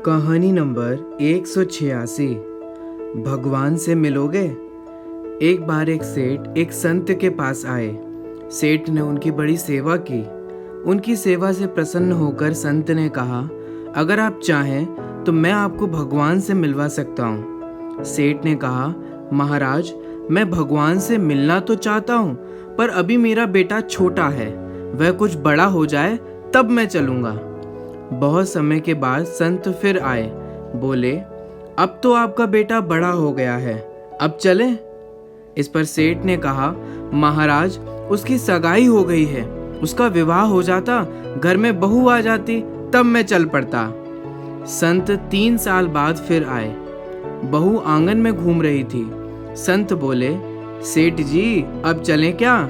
कहानी नंबर 186। भगवान से मिलोगे। एक बार एक सेठ एक संत के पास आए। सेठ ने उनकी बड़ी सेवा की। उनकी सेवा से प्रसन्न होकर संत ने कहा, अगर आप चाहें तो मैं आपको भगवान से मिलवा सकता हूँ। सेठ ने कहा, महाराज, मैं भगवान से मिलना तो चाहता हूँ, पर अभी मेरा बेटा छोटा है, वह कुछ बड़ा हो जाए तब मैं चलूँगा। बहुत समय के बाद संत फिर आए। बोले, अब तो आपका बेटा बड़ा हो गया है, अब चलें? इस पर सेठ ने कहा, महाराज, उसकी सगाई हो गई है, उसका विवाह हो जाता, घर में बहू आ जाती, तब मैं चल पड़ता। संत 3 साल बाद फिर आए। बहू आंगन में घूम रही थी। संत बोले, सेठ जी, अब चलें क्या?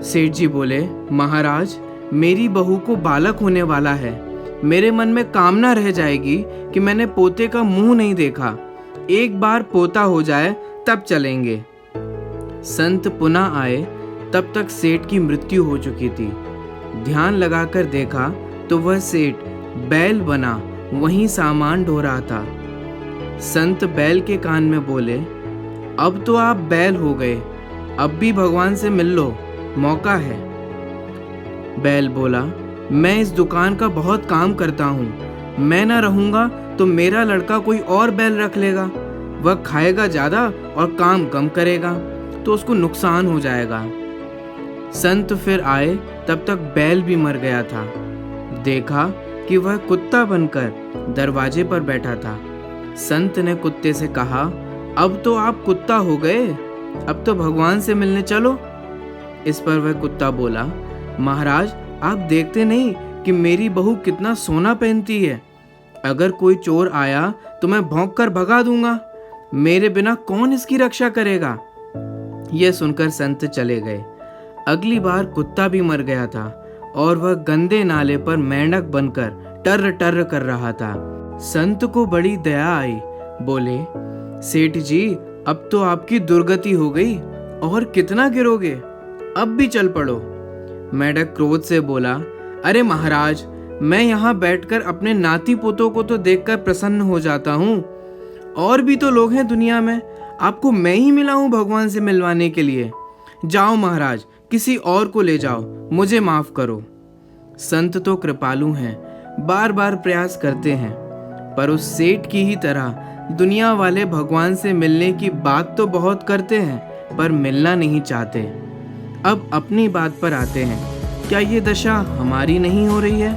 सेठ जी बोले, महाराज, मेरी बहू को बालक होने वाला है। मेरे मन में कामना रह जाएगी कि मैंने पोते का मुंह नहीं देखा। एक बार पोता हो जाए तब चलेंगे। संत पुनः आए, तब तक सेठ की मृत्यु हो चुकी थी। ध्यान लगाकर देखा तो वह सेठ बैल बना वहीं सामान ढो रहा था। संत बैल के कान में बोले, अब तो आप बैल हो गए, अब भी भगवान से मिल लो, मौका है। बैल बोला, मैं इस दुकान का बहुत काम करता हूँ, मैं ना रहूँगा तो मेरा लड़का कोई और बैल रख लेगा। वह खाएगा ज़्यादा और काम कम करेगा तो उसको नुकसान हो जाएगा। संत फिर आए, तब तक बैल भी मर गया था। देखा कि वह कुत्ता बनकर दरवाजे पर बैठा था। संत ने कुत्ते से कहा, अब तो आप कुत्ता हो गए, अब तो भगवान से मिलने चलो। इस पर वह कुत्ता बोला, महाराज, आप देखते नहीं कि मेरी बहू कितना सोना पहनती है? अगर कोई चोर आया तो मैं भौंक कर भगा दूंगा, मेरे बिना कौन इसकी रक्षा करेगा? यह सुनकर संत चले गए। अगली बार कुत्ता भी मर गया था और वह गंदे नाले पर मेंढक बनकर टर्र टर्र कर रहा था। संत को बड़ी दया आई। बोले, सेठ जी, अब तो आपकी दुर्गति हो गई, और कितना गिरोगे? अब भी चल पड़ो। मेंढक क्रोध से बोला, अरे महाराज, मैं यहाँ बैठकर अपने नाती पोतों को तो देखकर प्रसन्न हो जाता हूँ, और भी तो लोग हैं दुनिया में, आपको मैं ही मिला हूँ भगवान से मिलवाने के लिए। जाओ महाराज, किसी और को ले जाओ, मुझे माफ करो। संत तो कृपालु हैं, बार बार प्रयास करते हैं, पर उस सेठ की ही तरह दुनिया वाले भगवान से मिलने की बात तो बहुत करते हैं, पर मिलना नहीं चाहते। अब अपनी बात पर आते हैं, क्या ये दशा हमारी नहीं हो रही है?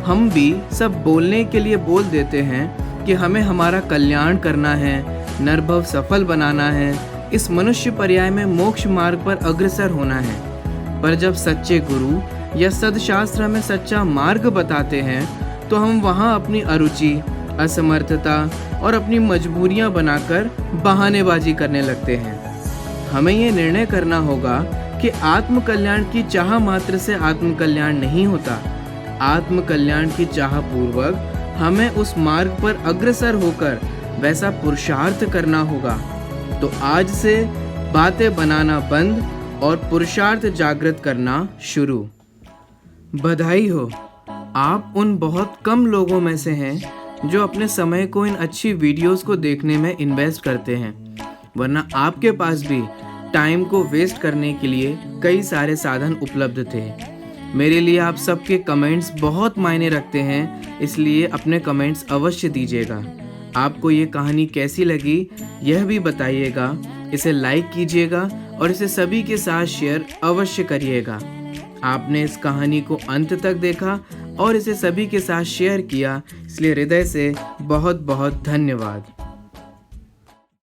हम भी सब बोलने के लिए बोल देते हैं कि हमें हमारा कल्याण करना है, नरभव सफल बनाना है, इस मनुष्य पर्याय में मोक्ष मार्ग पर अग्रसर होना है। पर जब सच्चे गुरु या सदशास्त्र में सच्चा मार्ग बताते हैं तो हम वहाँ अपनी अरुचि, असमर्थता और अपनी मजबूरियाँ बनाकर बहानेबाजी करने लगते हैं। हमें ये निर्णय करना होगा कि आत्म कल्याण की चाह मात्र से आत्म कल्याण नहीं होता। आत्म कल्याण की चाह पूर्वक हमें उस मार्ग पर अग्रसर होकर वैसा पुरुषार्थ करना होगा। तो आज से बातें बनाना बंद और पुरुषार्थ जागृत करना शुरू। बधाई हो, आप उन बहुत कम लोगों में से हैं जो अपने समय को इन अच्छी वीडियोस को देखने में इन्वेस्ट करते हैं, वरना आपके पास भी टाइम को वेस्ट करने के लिए कई सारे साधन उपलब्ध थे। मेरे लिए आप सबके कमेंट्स बहुत मायने रखते हैं, इसलिए अपने कमेंट्स अवश्य दीजिएगा। आपको ये कहानी कैसी लगी यह भी बताइएगा। इसे लाइक कीजिएगा और इसे सभी के साथ शेयर अवश्य करिएगा। आपने इस कहानी को अंत तक देखा और इसे सभी के साथ शेयर किया, इसलिए हृदय से बहुत बहुत धन्यवाद।